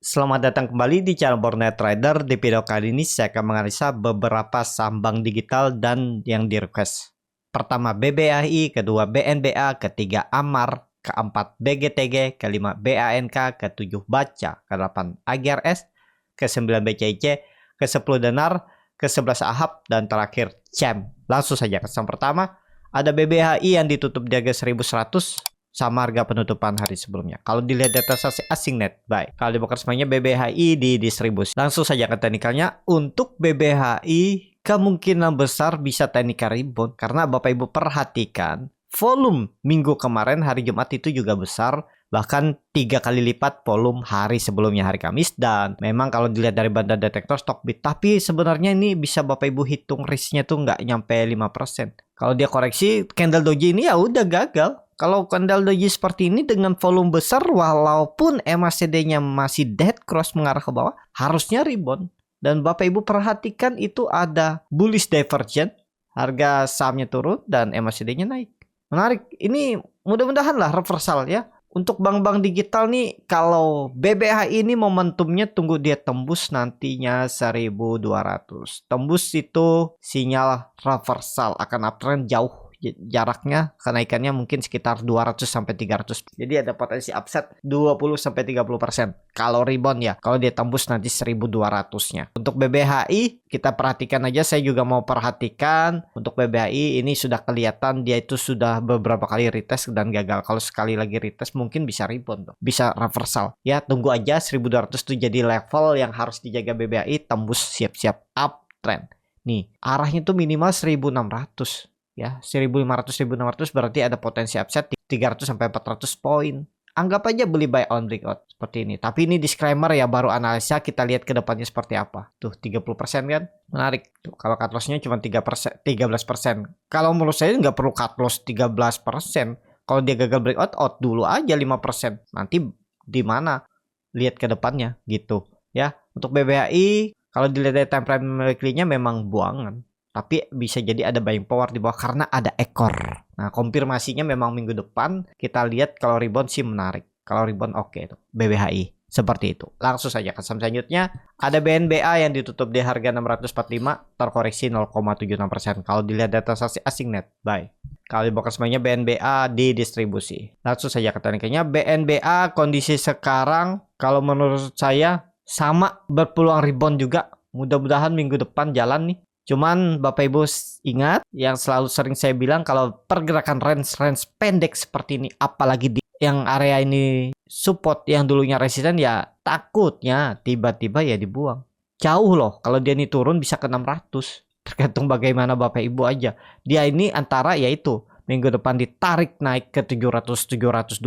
Selamat datang kembali di channel Bornet Trader. Di video kali ini saya akan menganalisa beberapa saham bank digital dan yang di request. Pertama BBHI, kedua BNBA, ketiga Amar, keempat BGTG, kelima BANK, ketujuh Baca, ke-8 AGRS, ke-9 BCIC, ke-10 Denar, ke-11 Ahab, dan terakhir CEM. Langsung saja ke saham pertama. Ada BBHI yang ditutup di harga 1100 sama harga penutupan hari sebelumnya. Kalau dilihat data asing net buy. Kalau dibongkar semuanya BBHI di distribusi. Langsung saja ke teknikalnya. Untuk BBHI kemungkinan besar bisa teknikal rebound karena Bapak Ibu perhatikan volume minggu kemarin hari Jumat itu juga besar, bahkan 3 kali lipat volume hari sebelumnya hari Kamis. Dan memang kalau dilihat dari banda detektor stock bid, tapi sebenarnya ini bisa Bapak Ibu hitung risknya tuh nggak nyampe 5%. Kalau dia koreksi candle doji ini ya udah gagal. Kalau candle doji seperti ini dengan volume besar, walaupun MACD-nya masih dead cross mengarah ke bawah, harusnya rebound. Dan Bapak Ibu perhatikan itu ada bullish divergence, harga sahamnya turun dan MACD-nya naik. Menarik, ini mudah-mudahan lah reversal ya. Untuk bank-bank digital nih, kalau BBHI ini momentumnya tunggu dia tembus nantinya 1200. Tembus itu sinyal reversal, akan uptrend jauh. Jaraknya kenaikannya mungkin sekitar 200 sampai 300. Jadi ada potensi upset 20 sampai 30%. Kalau rebound ya, kalau dia tembus nanti 1200-nya. Untuk BBHI kita perhatikan aja, saya juga mau perhatikan untuk BBHI ini sudah kelihatan dia itu sudah beberapa kali retest dan gagal. Kalau sekali lagi retest mungkin bisa rebound tuh. Bisa reversal. Ya, tunggu aja 1200 itu jadi level yang harus dijaga BBHI, tembus siap-siap uptrend. Nih, arahnya tuh minimal 1600. Ya, 1500-1600 berarti ada potensi upset 300 sampai 400 poin. Anggap aja beli buy on breakout seperti ini. Tapi ini disclaimer ya, baru analisa, kita lihat ke depannya seperti apa. Tuh 30% kan? Menarik. Tuh, kalau cut loss-nya cuma 3%, 13%. Kalau menurut saya nggak perlu cut loss 13%. Kalau dia gagal breakout, out dulu aja 5%. Nanti di mana? Lihat ke depannya gitu. Ya, untuk BBHI kalau dilihat dari time frame weekly-nya memang buangan. Tapi bisa jadi ada buying power di bawah karena ada ekor. Nah, konfirmasinya memang minggu depan. Kita lihat kalau rebound sih menarik. Kalau rebound oke itu. BBHI. Seperti itu. Langsung saja ke saham selanjutnya. Ada BNBA yang ditutup di harga 645. Terkoreksi 0,76%. Kalau dilihat data asing net. Buy. Kalau dibongkar semuanya BNBA di distribusi. Langsung saja ke tekniknya. BNBA kondisi sekarang kalau menurut saya sama berpeluang rebound juga. Mudah-mudahan minggu depan jalan nih. Cuman Bapak Ibu ingat yang selalu sering saya bilang, kalau pergerakan range pendek seperti ini, apalagi di yang area ini support yang dulunya resisten, ya takutnya tiba-tiba ya dibuang. Jauh loh, kalau dia ini turun bisa ke 600. Tergantung bagaimana Bapak Ibu aja. Dia ini antara yaitu minggu depan ditarik naik ke 700-720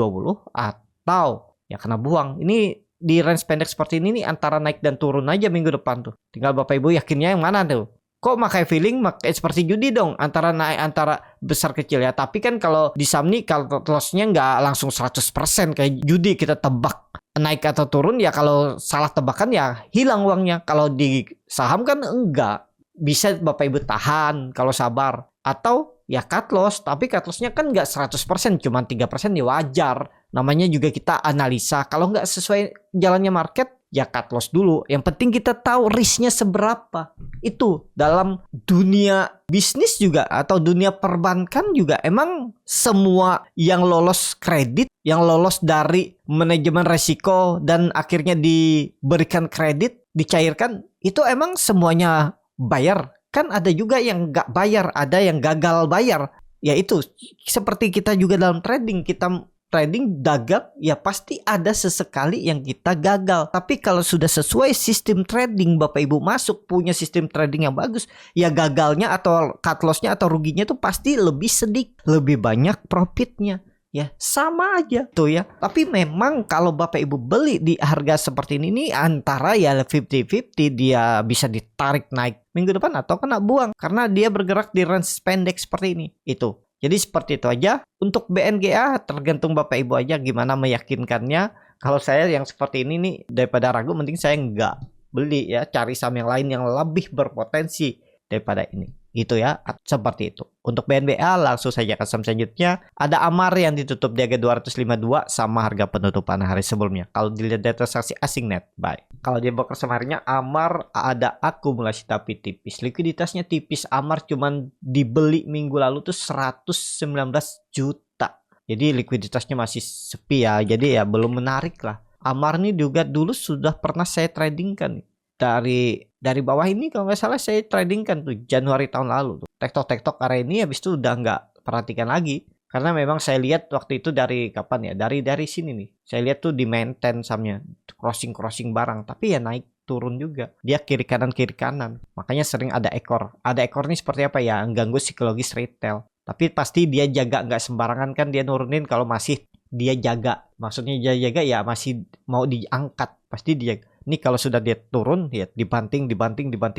atau ya kena buang. Ini di range pendek seperti ini nih antara naik dan turun aja minggu depan tuh. Tinggal Bapak Ibu yakinnya yang mana tuh. Kok makai feeling seperti judi dong, antara naik antara besar kecil ya. Tapi kan kalau di saham nih kalau loss-nya nggak langsung 100% kayak judi kita tebak naik atau turun ya, kalau salah tebakan ya hilang uangnya. Kalau di saham kan enggak, bisa Bapak Ibu tahan kalau sabar, atau ya cut loss, tapi cut loss-nya kan nggak 100%, cuma 3% ya wajar. Namanya juga kita analisa, kalau nggak sesuai jalannya market ya cut loss dulu. Yang penting kita tahu risknya seberapa. Itu dalam dunia bisnis juga atau dunia perbankan juga, emang semua yang lolos kredit, yang lolos dari manajemen resiko dan akhirnya diberikan kredit, dicairkan, itu emang semuanya bayar. Kan ada juga yang nggak bayar, ada yang gagal bayar. Ya itu seperti kita juga dalam trading, kita trading dagang ya pasti ada sesekali yang kita gagal. Tapi kalau sudah sesuai sistem trading, Bapak Ibu masuk punya sistem trading yang bagus, ya gagalnya atau cut loss-nya atau ruginya itu pasti lebih sedikit, lebih banyak profitnya. Ya sama aja tuh ya. Tapi memang kalau Bapak Ibu beli di harga seperti ini nih, antara ya 50-50 dia bisa ditarik naik minggu depan atau kena buang karena dia bergerak di range pendek seperti ini. Itu. Jadi seperti itu aja. Untuk BNGA tergantung Bapak Ibu aja gimana meyakinkannya. Kalau saya yang seperti ini nih, daripada ragu mending saya nggak beli ya, cari saham yang lain yang lebih berpotensi daripada ini Itu ya, seperti itu. Untuk BNBA langsung saja ke saham selanjutnya. Ada Amar yang ditutup di harga 252 sama harga penutupan hari sebelumnya. Kalau dilihat dari transaksi asing net buy. Kalau di broker harinya Amar ada akumulasi tapi tipis. Likuiditasnya tipis. Amar cuman dibeli minggu lalu tuh 119 juta. Jadi likuiditasnya masih sepi ya. Jadi ya belum menarik lah. Amar nih juga dulu sudah pernah saya trading kan nih. Dari bawah ini kalau nggak salah saya trading kan tuh Januari tahun lalu tuh. Tektok area ini habis itu udah nggak perhatikan lagi. Karena memang saya lihat waktu itu dari kapan ya? Dari sini nih. Saya lihat tuh di maintain sahamnya crossing barang, tapi ya naik turun juga. Dia kiri kanan. Makanya sering ada ekor. Ada ekor nih seperti apa ya? Ganggu psikologis retail. Tapi pasti dia jaga, nggak sembarangan kan dia nurunin kalau masih dia jaga. Maksudnya dia jaga ya masih mau diangkat. Pasti dia. Ini kalau sudah dia turun ya dibanting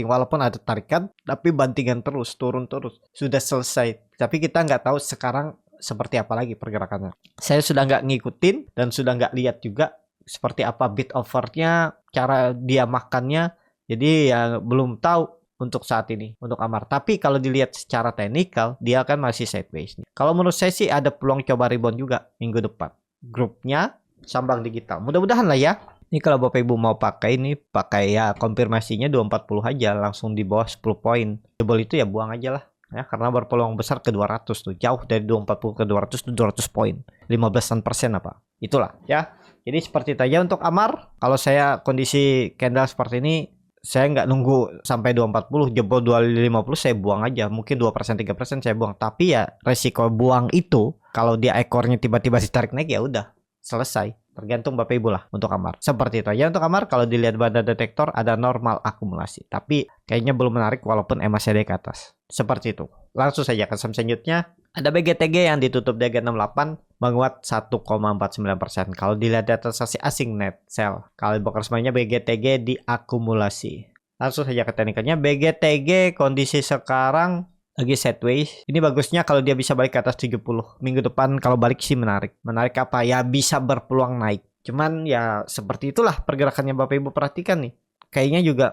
walaupun ada tarikan tapi bantingan terus turun terus sudah selesai. Tapi kita nggak tahu sekarang seperti apa lagi pergerakannya. Saya sudah nggak ngikutin dan sudah nggak lihat juga seperti apa bid offernya, cara dia makannya. Jadi ya belum tahu untuk saat ini untuk Amar. Tapi kalau dilihat secara teknikal dia kan masih sideways. Kalau menurut saya sih ada peluang coba rebound juga minggu depan. Grupnya Sambang Digital. Mudah-mudahan lah ya. Ini kalau Bapak Ibu mau pakai ini pakai ya konfirmasinya 240 aja langsung di bawah 10 poin. Double itu ya buang aja lah ya karena berpeluang besar ke 200 tuh. Jauh dari 240 ke 200 tuh 200 poin. 15% apa. Itulah ya. Jadi seperti itu aja untuk Amar. Kalau saya kondisi candle seperti ini saya nggak nunggu sampai 240 jebol 250 saya buang aja. Mungkin 2% 3% saya buang. Tapi ya resiko buang itu kalau dia ekornya tiba-tiba ditarik naik ya udah selesai. Tergantung Bapak Ibu lah untuk Amar. Seperti itu aja untuk Amar. Kalau dilihat banda detektor ada normal akumulasi. Tapi kayaknya belum menarik walaupun MACD ke atas. Seperti itu. Langsung saja ke saham selanjutnya. Ada BGTG yang ditutup di harga 68 menguat 1,49%. Kalau dilihat data transaksi asing net sell. Kalau broker semuanya BGTG diakumulasi. Langsung saja ke teknikalnya. BGTG kondisi sekarang lagi sideways. Ini bagusnya kalau dia bisa balik ke atas 70. Minggu depan kalau balik sih menarik. Menarik apa? Ya bisa berpeluang naik. Cuman ya seperti itulah pergerakannya Bapak Ibu perhatikan nih. Kayaknya juga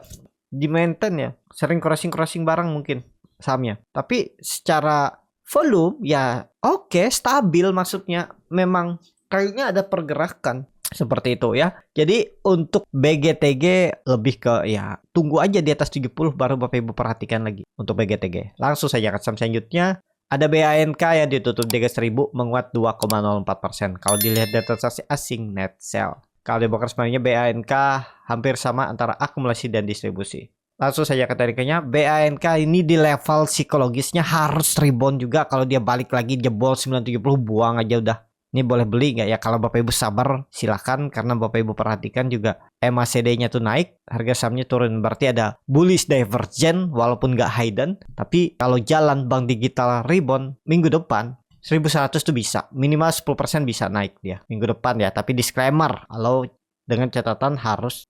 di maintain ya. Sering crossing barang mungkin sahamnya. Tapi secara volume ya oke, stabil maksudnya. Memang kayaknya ada pergerakan. Seperti itu ya. Jadi untuk BGTG lebih ke ya tunggu aja di atas 70 baru Bapak Ibu perhatikan lagi untuk BGTG. Langsung saja ke saham selanjutnya. Ada BANK yang ditutup di 1000 menguat 2,04%. Kalau dilihat data transaksi asing net sell. Kalau di broker sebenarnya BANK hampir sama antara akumulasi dan distribusi. Langsung saja ke tariknya. BANK ini di level psikologisnya harus rebound juga. Kalau dia balik lagi jebol 970 buang aja udah. Ini boleh beli nggak ya? Kalau Bapak Ibu sabar silahkan. Karena Bapak Ibu perhatikan juga MACD-nya tuh naik. Harga sahamnya turun. Berarti ada bullish divergence walaupun nggak hidden. Tapi kalau jalan Bank Digital rebound minggu depan 1100 tuh bisa. Minimal 10% bisa naik dia minggu depan ya. Tapi disclaimer. Kalau dengan catatan harus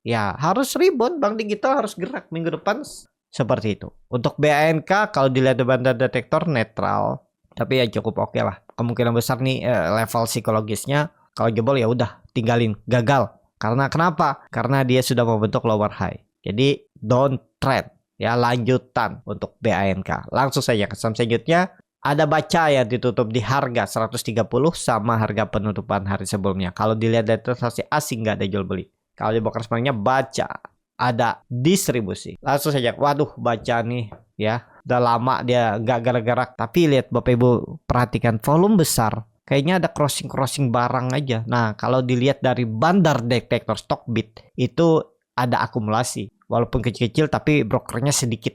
rebound. Bank Digital harus gerak minggu depan. Seperti itu. Untuk BANK kalau dilihat banda detektor netral. Tapi ya cukup oke lah. Kemungkinan besar nih level psikologisnya kalau jebol ya udah tinggalin, gagal. Karena kenapa? Karena dia sudah membentuk lower high. Jadi don't trade ya, lanjutan untuk BANK. Langsung saja ke saham selanjutnya. Ada Baca yang ditutup di harga 130 sama harga penutupan hari sebelumnya. Kalau dilihat dari transaksi asing nggak ada jual beli. Kalau di broker semuanya Baca ada distribusi. Langsung saja, waduh Baca nih ya. Udah lama dia nggak gerak-gerak. Tapi lihat Bapak Ibu perhatikan volume besar. Kayaknya ada crossing barang aja. Nah kalau dilihat dari bandar detektor Stockbit itu ada akumulasi. Walaupun kecil-kecil tapi brokernya sedikit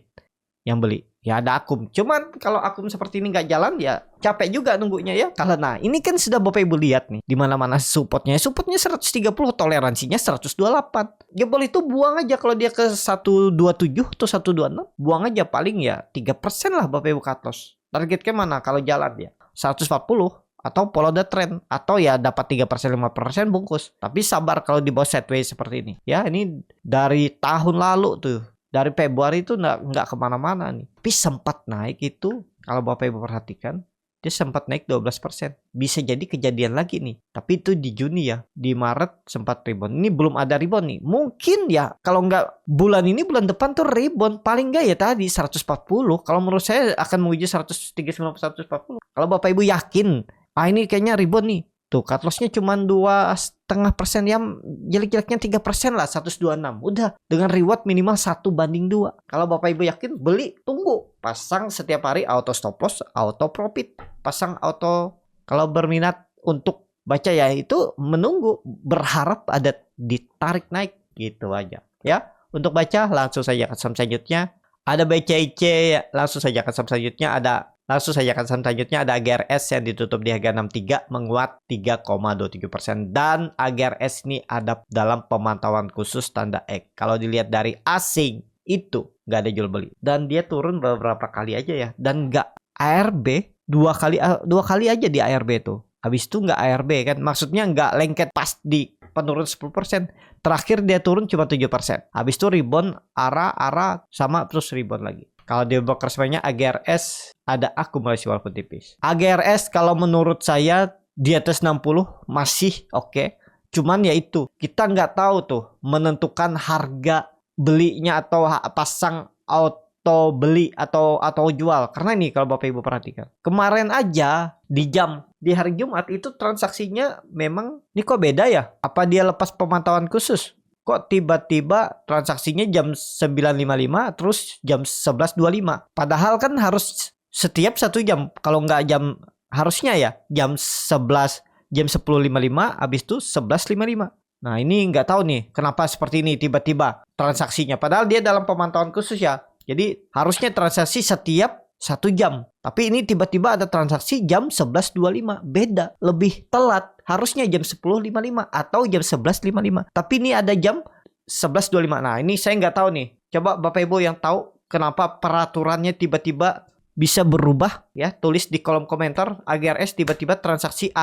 yang beli. Ya ada akum. Cuman kalau akum seperti ini nggak jalan ya capek juga nunggunya ya. Karena ini kan sudah Bapak Ibu lihat nih. Dimana-mana supportnya 130, toleransinya 128. Jebol itu buang aja kalau dia ke 127 atau 126. Buang aja paling ya 3% lah Bapak Ibu cut loss. Targetnya mana kalau jalan dia? 140 atau follow the trend. Atau ya dapat 3% 5% bungkus. Tapi sabar kalau di bawah sideways seperti ini. Ya ini dari tahun lalu tuh. Dari Februari itu nggak kemana-mana nih. Tapi sempat naik itu kalau Bapak Ibu perhatikan dia sempat naik 12%. Bisa jadi kejadian lagi nih. Tapi itu di Juni ya. Di Maret sempat rebound. Ini belum ada rebound nih. Mungkin ya kalau nggak bulan ini, bulan depan tuh rebound. Paling nggak ya tadi 140. Kalau menurut saya akan menguji 139, 140. Kalau Bapak Ibu yakin, ini kayaknya rebound nih. Tuh cut lossnya cuma 2,5% ya, jelek-jeleknya 3% lah, 126. Udah dengan reward minimal 1/2. Kalau Bapak Ibu yakin beli, tunggu. Pasang setiap hari auto stop loss, auto profit. Pasang auto, kalau berminat untuk baca ya itu menunggu, berharap ada ditarik naik gitu aja. Ya, untuk baca langsung saja ke saham selanjutnya. Ada BCIC, langsung saja ke saham selanjutnya. Langsung saja ke saham selanjutnya ada AGRS yang ditutup di harga 63 menguat 3,27%, dan AGRS ini ada dalam pemantauan khusus tanda X. Kalau dilihat dari asing itu nggak ada jual beli dan dia turun beberapa kali aja ya, dan nggak ARB dua kali aja di ARB tuh. Habis itu nggak ARB kan, maksudnya nggak lengket pas di penurun 10%. Terakhir dia turun cuma 7%. Habis itu rebound arah sama terus rebound lagi. Kalau di broker semuanya AGRS ada akumulasi walaupun tipis. AGRS kalau menurut saya di atas 60 masih oke. Cuman ya itu, kita nggak tahu tuh menentukan harga belinya atau pasang auto beli atau jual. Karena ini kalau Bapak Ibu perhatikan, kemarin aja di hari Jumat itu transaksinya memang ini kok beda ya? Apa dia lepas pemantauan khusus? Kok tiba-tiba transaksinya jam 9.55 terus jam 11.25. Padahal kan harus setiap 1 jam. Kalau nggak jam, harusnya ya jam 11, jam 10.55 habis itu 11.55. Nah ini nggak tahu nih kenapa seperti ini tiba-tiba transaksinya. Padahal dia dalam pemantauan khusus ya. Jadi harusnya transaksi setiap 1 jam. Tapi ini tiba-tiba ada transaksi jam 11.25. Beda, lebih telat. Harusnya jam 10.55 atau jam 11.55. Tapi ini ada jam 11.25. Nah ini saya nggak tahu nih. Coba Bapak Ibu yang tahu kenapa peraturannya tiba-tiba bisa berubah ya. Tulis di kolom komentar. AGRS tiba-tiba transaksi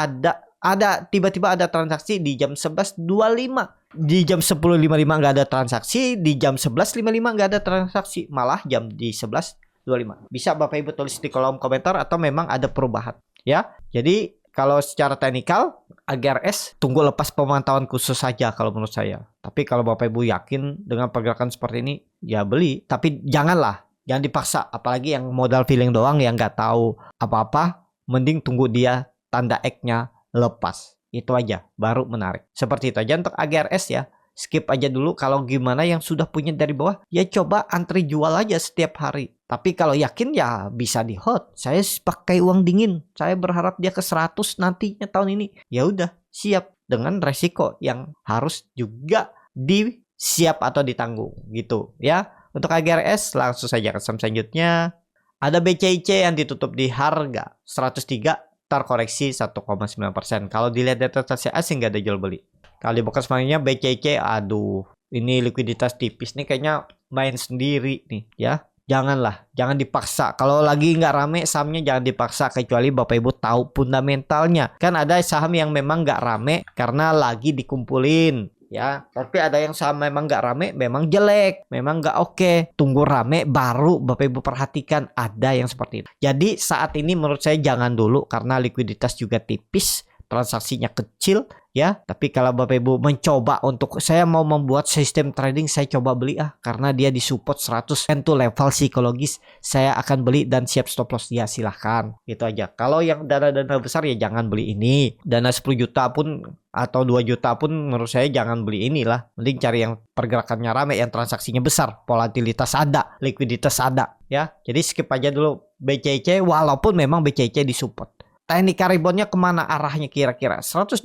tiba-tiba ada transaksi di jam 11.25. Di jam 10.55 nggak ada transaksi. Di jam 11.55 nggak ada transaksi. Malah jam di 11.25. Bisa Bapak Ibu tulis di kolom komentar atau memang ada perubahan ya. Jadi kalau secara teknikal AGRS tunggu lepas pemantauan khusus saja kalau menurut saya. Tapi kalau Bapak Ibu yakin dengan pergerakan seperti ini ya beli. Tapi jangan dipaksa. Apalagi yang modal feeling doang yang nggak tahu apa-apa. Mending tunggu dia tanda X-nya lepas. Itu aja baru menarik. Seperti itu aja untuk AGRS ya. Skip aja dulu. Kalau gimana yang sudah punya dari bawah, ya coba antri jual aja setiap hari. Tapi kalau yakin ya bisa di hold. Saya pakai uang dingin. Saya berharap dia ke 100 nantinya tahun ini. Ya udah, siap dengan resiko yang harus juga disiap atau ditanggung gitu ya. Untuk AGRS langsung saja ke saham selanjutnya. Ada BCIC yang ditutup di harga 103, terkoreksi 1,9%. Kalau dilihat dari transaksi asing nggak ada jual beli. Kalau di broker semuanya BCIC, aduh, ini likuiditas tipis nih kayaknya main sendiri nih ya. Jangan dipaksa. Kalau lagi nggak rame sahamnya jangan dipaksa, kecuali Bapak Ibu tahu fundamentalnya. Kan ada saham yang memang nggak rame karena lagi dikumpulin ya. Tapi ada yang saham memang nggak rame, memang jelek, memang nggak oke. Tunggu rame baru Bapak Ibu perhatikan, ada yang seperti itu. Jadi saat ini menurut saya jangan dulu karena likuiditas juga tipis, transaksinya kecil ya. Tapi kalau Bapak Ibu mencoba untuk saya mau membuat sistem trading, saya coba beli karena dia disupport 100 itu level psikologis, saya akan beli dan siap stop loss ya, silahkan gitu aja. Kalau yang dana-dana besar ya jangan beli ini. Dana 10 juta pun atau 2 juta pun menurut saya jangan beli inilah. Mending cari yang pergerakannya rame, yang transaksinya besar, volatilitas ada, likuiditas ada ya. Jadi skip aja dulu BCIC walaupun memang BCIC disupport. Teknik reboundnya kemana arahnya kira-kira? 120,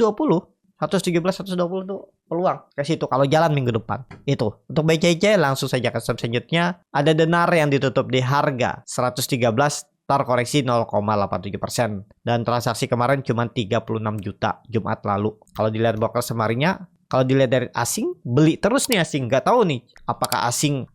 117, 120 tuh peluang ke situ kalau jalan minggu depan. Itu untuk BCIC. Langsung saja ke saham selanjutnya. Ada Denar yang ditutup di harga 113, terkoreksi 0,87%. Dan transaksi kemarin cuma 36 juta Jumat lalu. Kalau dilihat broker semarinya, kalau dilihat dari asing, beli terus nih asing. Nggak tahu nih apakah asing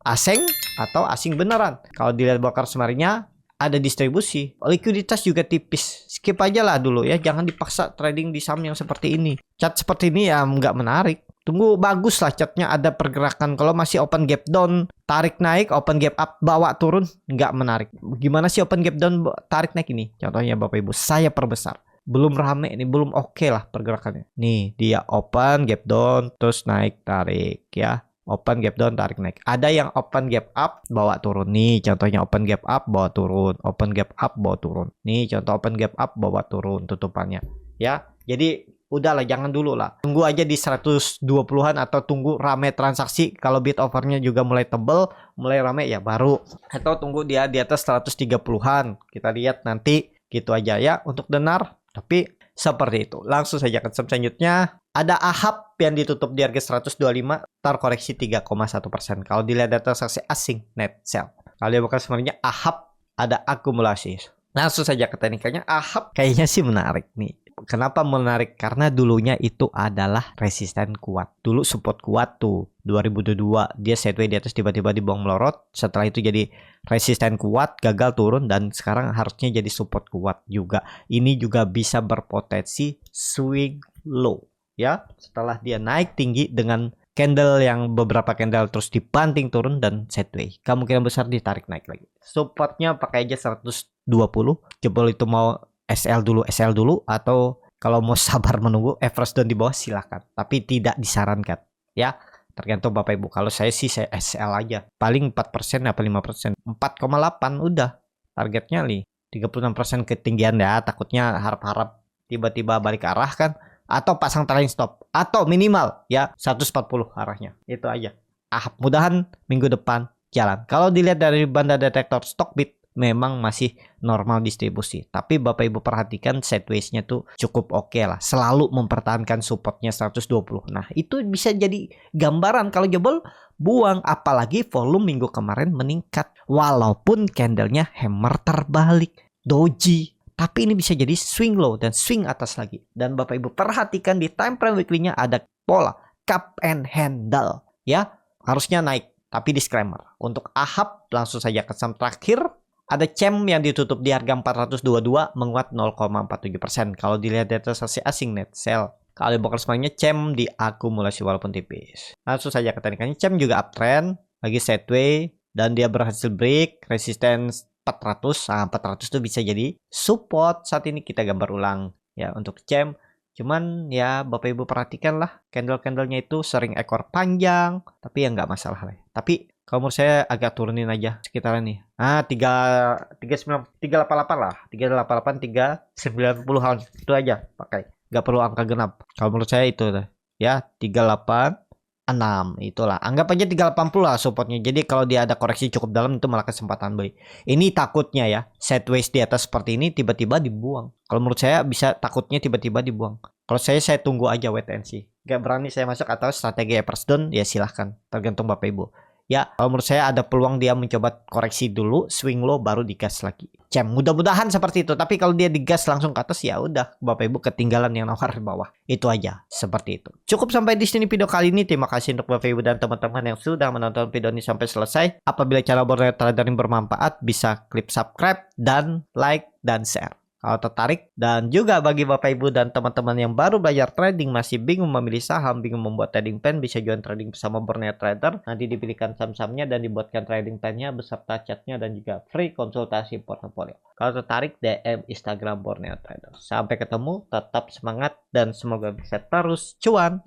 atau asing beneran. Kalau dilihat broker semarinya, ada distribusi, likuiditas juga tipis. Skip aja lah dulu ya, jangan dipaksa trading di saham yang seperti ini. Chart seperti ini ya nggak menarik. Tunggu bagus lah chartnya ada pergerakan. Kalau masih open gap down, tarik naik, open gap up, bawa turun, nggak menarik. Gimana sih open gap down, tarik naik ini? Contohnya Bapak Ibu, saya perbesar. Belum rame ini, belum oke lah pergerakannya. Nih, dia open gap down, terus naik, tarik ya. Open gap down, tarik naik. Ada yang open gap up, bawa turun. Nih, contohnya open gap up, bawa turun. Open gap up, bawa turun. Nih, contoh open gap up, bawa turun tutupannya. Ya, jadi udahlah, jangan dulu lah. Tunggu aja di 120-an atau tunggu rame transaksi. Kalau bid overnya juga mulai tebel, mulai rame ya baru. Atau tunggu dia di atas 130-an. Kita lihat nanti gitu aja ya untuk denar. Tapi seperti itu. Langsung saja ke selanjutnya. Ada AHAP yang ditutup di harga 125, terkoreksi 3,1%. Kalau dilihat data transaksi asing net sell. Kalau dia bukan sebenarnya AHAP ada akumulasi. Langsung saja ke teknikalnya. AHAP kayaknya sih menarik nih. Kenapa menarik? Karena dulunya itu adalah resisten kuat. Dulu support kuat tuh. 2022 dia sideways di atas, tiba-tiba dibuang melorot. Setelah itu jadi resisten kuat, gagal turun, dan sekarang harusnya jadi support kuat juga. Ini juga bisa berpotensi swing low ya. Setelah dia naik tinggi dengan candle yang beberapa candle terus dibanting turun dan sideways, kemungkinan besar ditarik naik lagi. Supportnya pakai aja 120. Jebol itu mau SL dulu, atau kalau mau sabar menunggu average down di bawah silahkan, tapi tidak disarankan ya, tergantung Bapak Ibu. Kalau saya sih saya SL aja, paling 4% apa 5%, 4,8 udah targetnya nih. 36% ketinggian ya, takutnya harap-harap tiba-tiba balik ke arah kan, atau pasang trailing stop, atau minimal ya 140 arahnya, itu aja. Mudahan minggu depan jalan. Kalau dilihat dari banda detektor Stockbit memang masih normal distribusi, tapi Bapak Ibu perhatikan sideways-nya tuh cukup oke lah, selalu mempertahankan supportnya 120. Nah, itu bisa jadi gambaran kalau jebol buang, apalagi volume minggu kemarin meningkat walaupun candlenya hammer terbalik doji, tapi ini bisa jadi swing low dan swing atas lagi. Dan Bapak Ibu perhatikan di time frame weekly-nya ada pola cup and handle ya, harusnya naik, tapi disclaimer untuk AHAP. Langsung saja ke saham terakhir. Ada CEM yang ditutup di harga 422, menguat 0,47%. Kalau dilihat data transaksi asing net sell. Kalau bukan semuanya CEM diakumulasi walaupun tipis. Langsung saja ke teknikannya. CEM juga uptrend, lagi sideways, dan dia berhasil break resistance 400. Nah, 400 itu bisa jadi support. Saat ini kita gambar ulang ya untuk CEM. Cuman ya Bapak Ibu perhatikan lah, candle-candlenya itu sering ekor panjang, tapi ya nggak masalah lah. Tapi kalau menurut saya agak turunin aja sekitaran nih. 388 lah. 388, 390-an itu aja pakai. Nggak perlu angka genap. Kalau menurut saya itu ya 386 itulah. Anggap aja 380 lah supportnya. Jadi kalau dia ada koreksi cukup dalam itu malah kesempatan beli. Ini takutnya ya, sideways di atas seperti ini tiba-tiba dibuang. Kalau menurut saya bisa takutnya tiba-tiba dibuang. Kalau saya tunggu aja wait and see. Gak berani saya masuk, atau strategi average down ya silahkan. Tergantung Bapak Ibu. Ya, kalau menurut saya ada peluang dia mencoba koreksi dulu, swing low baru digas lagi. CEM mudah-mudahan seperti itu. Tapi kalau dia digas langsung ke atas ya udah Bapak Ibu ketinggalan yang nawar di bawah. Itu aja, seperti itu. Cukup sampai di sini video kali ini. Terima kasih untuk Bapak Ibu dan teman-teman yang sudah menonton video ini sampai selesai. Apabila channel Borneo Trader ini bermanfaat, bisa klik subscribe dan like dan share kalau tertarik. Dan juga bagi Bapak Ibu dan teman-teman yang baru belajar trading, masih bingung memilih saham, bingung membuat trading plan, bisa join trading bersama Borneo Trader. Nanti dipilihkan saham-sahamnya dan dibuatkan trading plan-nya beserta chatnya dan juga free konsultasi portofolio. Kalau tertarik, DM Instagram Borneo Trader. Sampai ketemu, tetap semangat dan semoga bisa terus cuan.